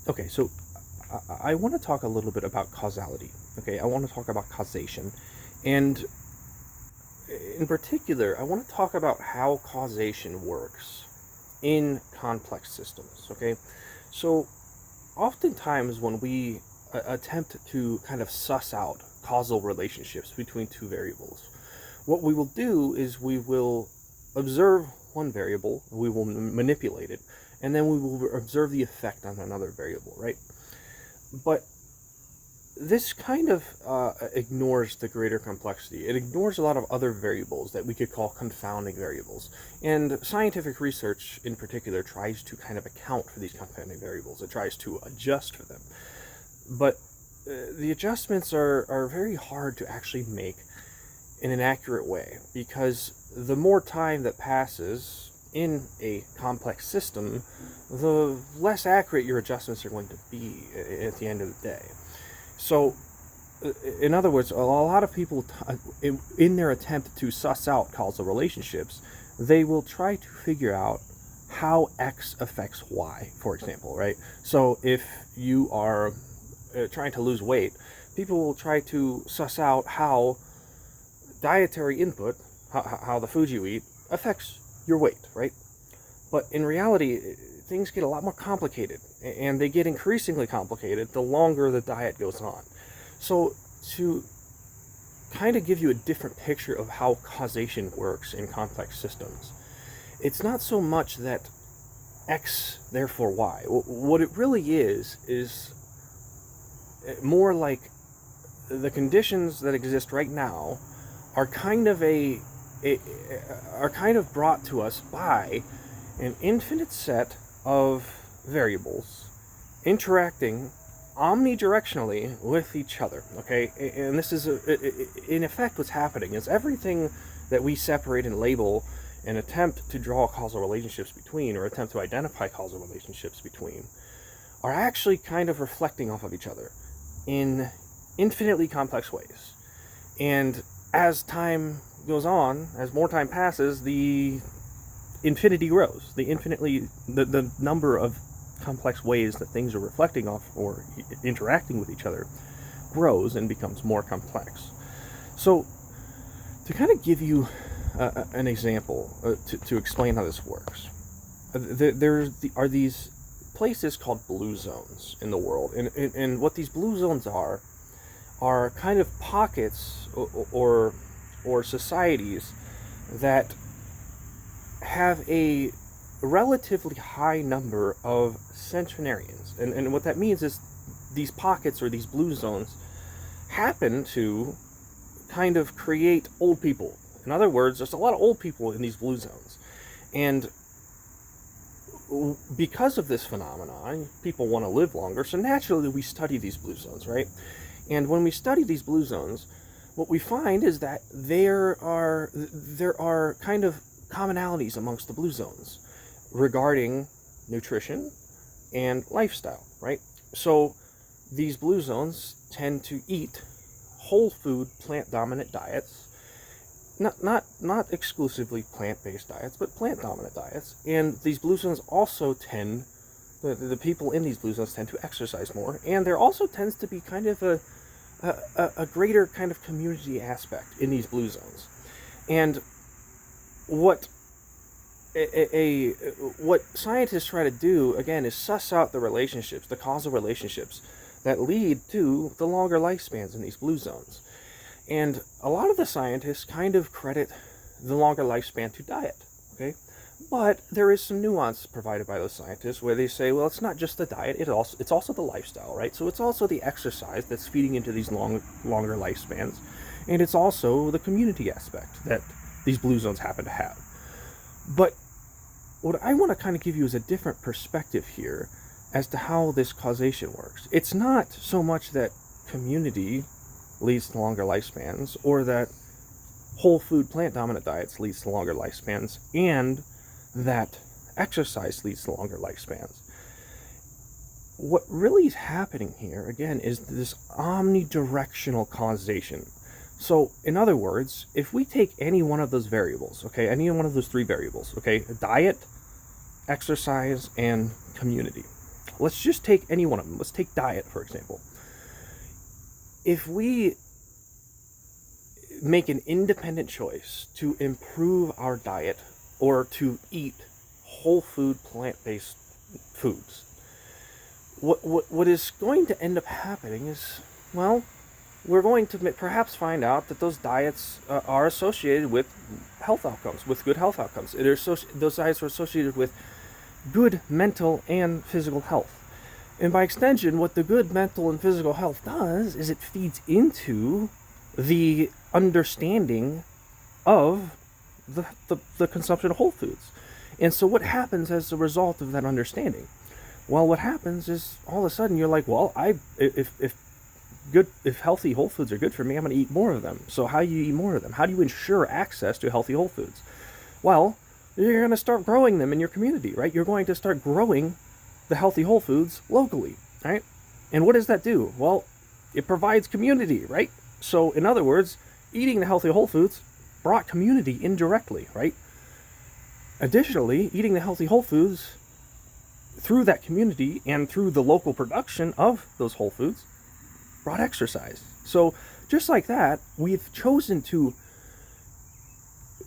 Okay, so I want to talk a little bit about causality. Okay, I want to talk about causation. And in particular, I want to talk about how causation works in complex systems. Okay, so oftentimes when we attempt to kind of suss out causal relationships between two variables, what we will do is we will observe one variable, we will manipulate it, and then we will observe the effect on another variable, right? But this kind of ignores the greater complexity. It ignores a lot of other variables that we could call confounding variables. And scientific research in particular tries to kind of account for these confounding variables. It tries to adjust for them. But the adjustments are very hard to actually make in an accurate way, because the more time that passes in a complex system, the less accurate your adjustments are going to be at the end of the day. So, in other words, a lot of people, in their attempt to suss out causal relationships, they will try to figure out how X affects Y, for example, right? So, if you are trying to lose weight, people will try to suss out how dietary input, how the food you eat, affects your weight, right? But in reality, things get a lot more complicated, and they get increasingly complicated the longer the diet goes on. So to kind of give you a different picture of how causation works in complex systems, it's not so much that X, therefore Y. What it really is more like the conditions that exist right now are kind of brought to us by an infinite set of variables interacting omnidirectionally with each other. Okay, and this is in effect what's happening is everything that we separate and label and attempt to draw causal relationships between, or attempt to identify causal relationships between, are actually kind of reflecting off of each other in infinitely complex ways. And as time goes on, as more time passes, the infinity grows. The number of complex ways that things are reflecting off or interacting with each other grows and becomes more complex. So, to kind of give you an example to explain how this works, there are these places called blue zones in the world, and what these blue zones are kind of pockets or societies that have a relatively high number of centenarians. And what that means is these pockets or these blue zones happen to kind of create old people. In other words, there's a lot of old people in these blue zones. And because of this phenomenon, people want to live longer, so naturally we study these blue zones, right? And when we study these blue zones, what we find is that there are kind of commonalities amongst the blue zones regarding nutrition and lifestyle, right? So these blue zones tend to eat whole food, plant-dominant diets, not exclusively plant-based diets, but plant-dominant diets. And these blue zones also tend, the people in these blue zones tend to exercise more, and there also tends to be kind of a greater kind of community aspect in these blue zones. And what what scientists try to do, again, is suss out the relationships, the causal relationships that lead to the longer lifespans in these blue zones. And a lot of the scientists kind of credit the longer lifespan to diet, okay? But there is some nuance provided by those scientists where they say, well, it's not just the diet, it's also the lifestyle, right? So it's also the exercise that's feeding into these longer lifespans, and it's also the community aspect that these blue zones happen to have. But what I want to kind of give you is a different perspective here as to how this causation works. It's not so much that community leads to longer lifespans, or that whole food plant-dominant diets leads to longer lifespans, and that exercise leads to longer lifespans. What really is happening here, again, is this omnidirectional causation. So, in other words, if we take any one of those variables, okay, any one of those three variables, okay, diet, exercise, and community, let's just take any one of them. Let's take diet, for example. If we make an independent choice to improve our diet or to eat whole food, plant-based foods, what is going to end up happening is, well, we're going to perhaps find out that those diets are associated with health outcomes, with good health outcomes. Those diets are associated with good mental and physical health. And by extension, what the good mental and physical health does is it feeds into the understanding of the consumption of whole foods. And so what happens as a result of that understanding? Well, what happens is all of a sudden you're like, well, if healthy whole foods are good for me, I'm going to eat more of them. So how do you eat more of them? How do you ensure access to healthy whole foods? Well, you're going to start growing them in your community, right? You're going to start growing the healthy whole foods locally, right? And what does that do? Well, it provides community, right? So in other words, eating the healthy whole foods brought community indirectly, right? Additionally, eating the healthy whole foods through that community and through the local production of those whole foods brought exercise. So just like that, we've chosen to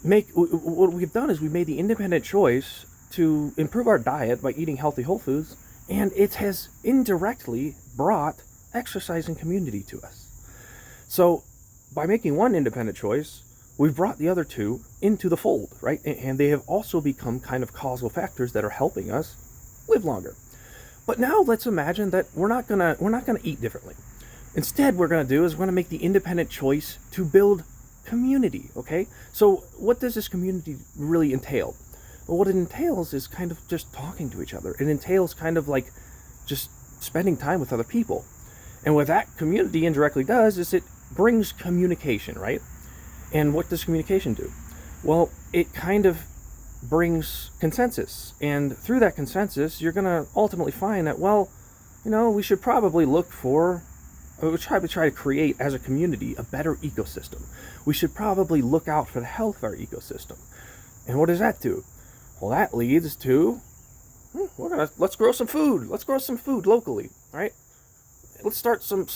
what we've done is we made the independent choice to improve our diet by eating healthy whole foods, and it has indirectly brought exercise and community to us. So by making one independent choice, we've brought the other two into the fold, right? And they have also become kind of causal factors that are helping us live longer. But now let's imagine that we're not gonna eat differently. Instead, what we're gonna do is we're gonna make the independent choice to build community, okay? So what does this community really entail? Well, what it entails is kind of just talking to each other. It entails kind of like just spending time with other people. And what that community indirectly does is it brings communication, right? And what does communication do? Well, it kind of brings consensus. And through that consensus, you're going to ultimately find that, well, we should probably try to create, as a community, a better ecosystem. We should probably look out for the health of our ecosystem. And what does that do? Well, that leads to, let's grow some food. Let's grow some food locally, right? Let's start some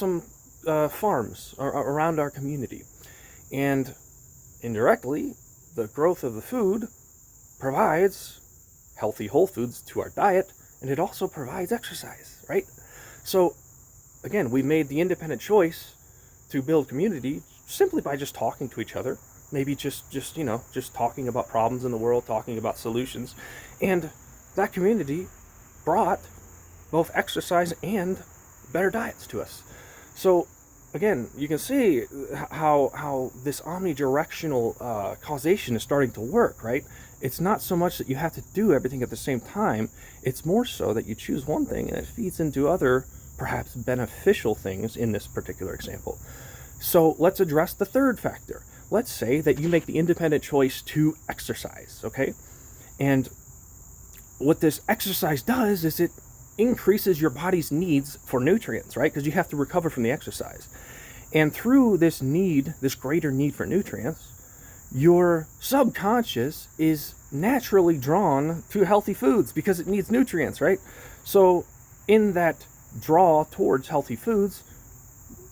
farms around our community. And indirectly, the growth of the food provides healthy whole foods to our diet, and it also provides exercise, right? So again, we made the independent choice to build community simply by just talking to each other, maybe just talking about problems in the world, talking about solutions, and that community brought both exercise and better diets to us. So again, you can see how this omnidirectional causation is starting to work, right? It's not so much that you have to do everything at the same time. It's more so that you choose one thing and it feeds into other, perhaps beneficial things in this particular example. So let's address the third factor. Let's say that you make the independent choice to exercise, okay? And what this exercise does is it increases your body's needs for nutrients, right? Because you have to recover from the exercise. And through this greater need for nutrients, your subconscious is naturally drawn to healthy foods because it needs nutrients, right? So in that draw towards healthy foods,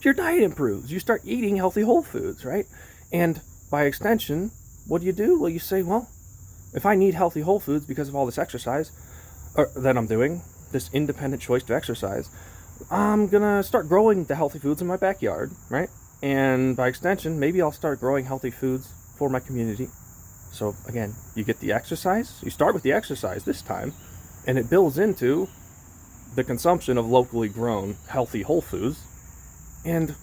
your diet improves. You start eating healthy whole foods, right? And by extension, what do? Well, you say, well, if I need healthy whole foods because of all this exercise that I'm doing, this independent choice to exercise, I'm gonna start growing the healthy foods in my backyard, right? And by extension, maybe I'll start growing healthy foods for my community. So again, you get the exercise, you start with the exercise this time, and it builds into the consumption of locally grown healthy whole foods, and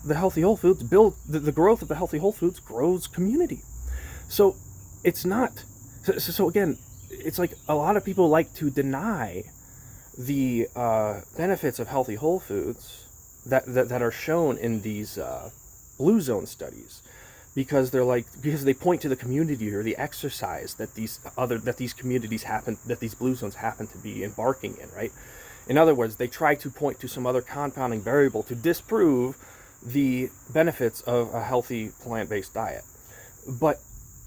the healthy whole foods the growth of the healthy whole foods grows community. So it's not, so again, it's like a lot of people like to deny the benefits of healthy whole foods that are shown in these blue zone studies, because they point to the community or the exercise that these blue zones happen to be embarking in, right? In other words, they try to point to some other compounding variable to disprove the benefits of a healthy plant-based diet. But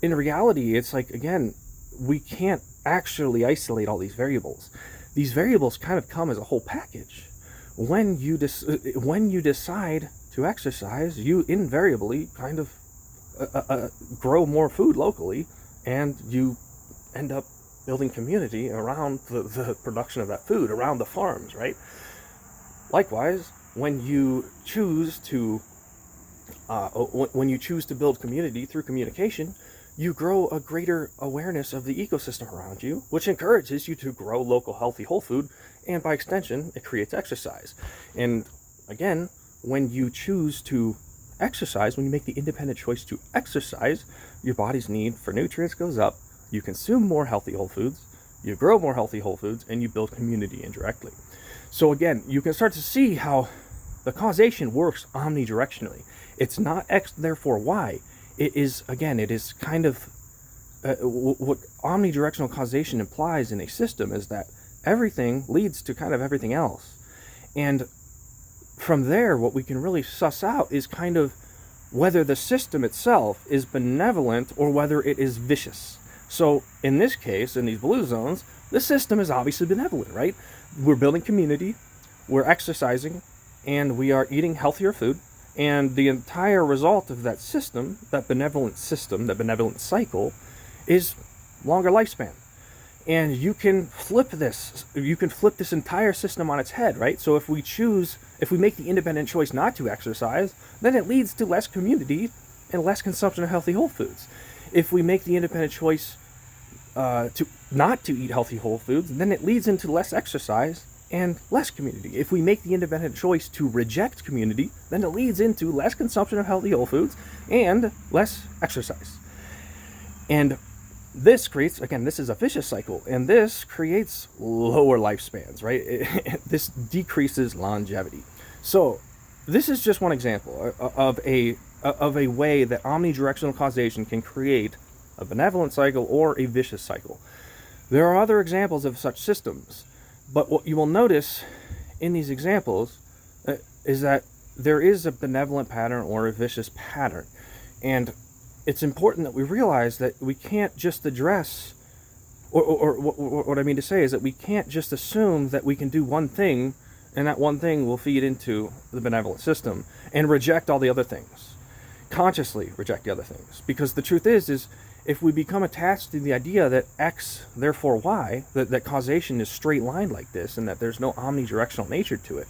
in reality, it's like, again, we can't actually isolate all these variables. these variables kind of come as a whole package. When you decide to exercise, you invariably kind of grow more food locally, and you end up building community around the production of that food, around the farms, right? Likewise, when you choose to build community through communication, you grow a greater awareness of the ecosystem around you, which encourages you to grow local, healthy, whole food, and by extension, it creates exercise. And again, when you choose to exercise, when you make the independent choice to exercise, your body's need for nutrients goes up, you consume more healthy whole foods, you grow more healthy whole foods, and you build community indirectly. So again, you can start to see how the causation works omnidirectionally. It's not X, therefore Y. It is kind of what omnidirectional causation implies in a system is that everything leads to kind of everything else. And from there, what we can really suss out is kind of whether the system itself is benevolent or whether it is vicious. So in this case, in these blue zones, the system is obviously benevolent, right? We're building community, we're exercising, and we are eating healthier food. And the entire result of that system, that benevolent cycle, is longer lifespan. And you can flip this entire system on its head, right? So if we make the independent choice not to exercise, then it leads to less community and less consumption of healthy whole foods. If we make the independent choice not to eat healthy whole foods, then it leads into less exercise and less community. If we make the independent choice to reject community, then it leads into less consumption of healthy whole foods and less exercise. And this creates, again, this is a vicious cycle, and this creates lower lifespans, right? This decreases longevity. So this is just one example of a way that omnidirectional causation can create a benevolent cycle or a vicious cycle. There are other examples of such systems, but what you will notice in these examples is that there is a benevolent pattern or a vicious pattern. And it's important that we realize that we can't just address, or what I mean to say is that we can't just assume that we can do one thing and that one thing will feed into the benevolent system and reject all the other things. Consciously reject the other things. Because the truth is if we become attached to the idea that X, therefore Y, that causation is straight line like this and that there's no omnidirectional nature to it,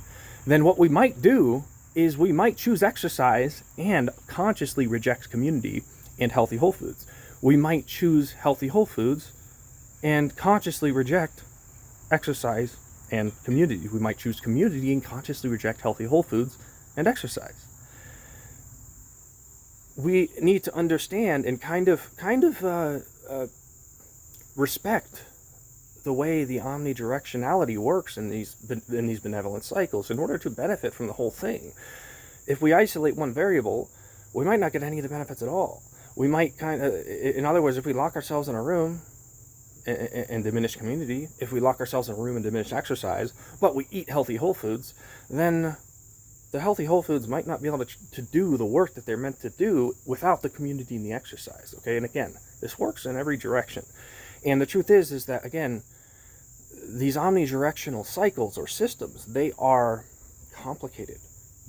then what we might do is we might choose exercise and consciously reject community and healthy whole foods. We might choose healthy whole foods and consciously reject exercise and community. We might choose community and consciously reject healthy whole foods and exercise. We need to understand and kind of respect the way the omnidirectionality works in these benevolent cycles in order to benefit from the whole thing. If we isolate one variable, we might not get any of the benefits at all. We might in other words, if we lock ourselves in a room and diminish community, if we lock ourselves in a room and diminish exercise, but we eat healthy whole foods, then the healthy whole foods might not be able to do the work that they're meant to do without the community and the exercise, okay? And again, this works in every direction. And the truth is that, again, these omnidirectional cycles or systems, they are complicated.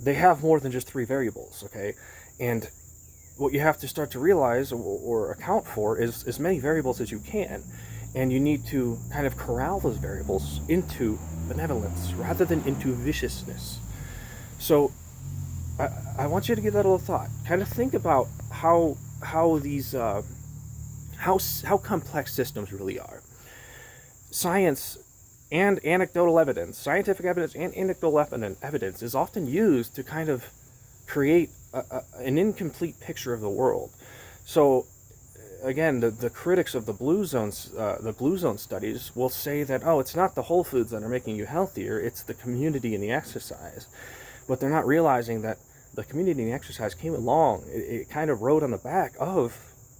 They have more than just three variables, okay? And what you have to start to realize or account for is as many variables as you can. And you need to kind of corral those variables into benevolence rather than into viciousness. So I want you to give that a little thought. Kind of think about how these how complex systems really are. Science and anecdotal evidence, scientific evidence and anecdotal evidence is often used to kind of create an incomplete picture of the world. So again, the critics of the blue zone studies will say that, oh, it's not the whole foods that are making you healthier, it's the community and the exercise. But they're not realizing that the community and the exercise came along. It kind of rode on the back of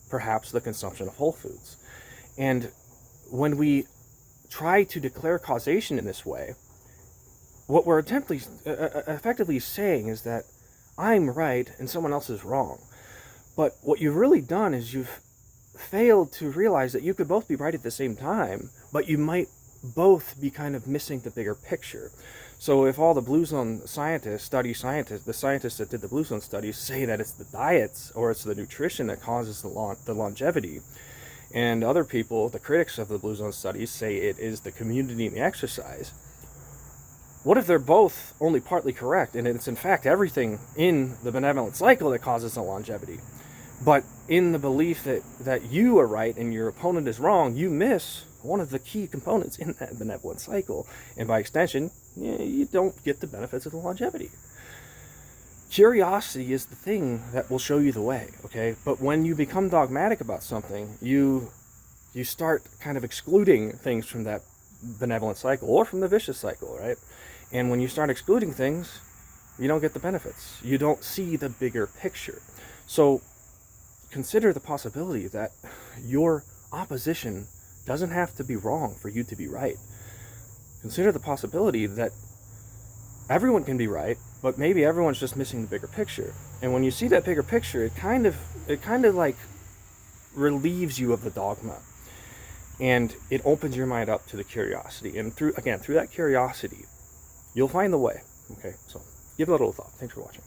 perhaps the consumption of whole foods. And when we try to declare causation in this way, what we're effectively saying is that I'm right and someone else is wrong. But what you've really done is you've failed to realize that you could both be right at the same time, but you might both be kind of missing the bigger picture. So if all the blue zone scientists, the scientists that did the blue zone studies say that it's the diets or it's the nutrition that causes the longevity, and other people, the critics of the blue zone studies, say it is the community and the exercise, what if they're both only partly correct, and it's in fact everything in the benevolent cycle that causes the longevity? But in the belief that you are right and your opponent is wrong, you miss one of the key components in that benevolent cycle. And by extension, you don't get the benefits of the longevity. Curiosity is the thing that will show you the way, okay? But when you become dogmatic about something, you start kind of excluding things from that benevolent cycle or from the vicious cycle, right? And when you start excluding things, you don't get the benefits. You don't see the bigger picture. So consider the possibility that your opposition doesn't have to be wrong for you to be right. Consider the possibility that everyone can be right, but maybe everyone's just missing the bigger picture. And when you see that bigger picture, it kind of like relieves you of the dogma, and it opens your mind up to the curiosity. And through that curiosity, you'll find the way. Okay, so give it a little thought. Thanks for watching.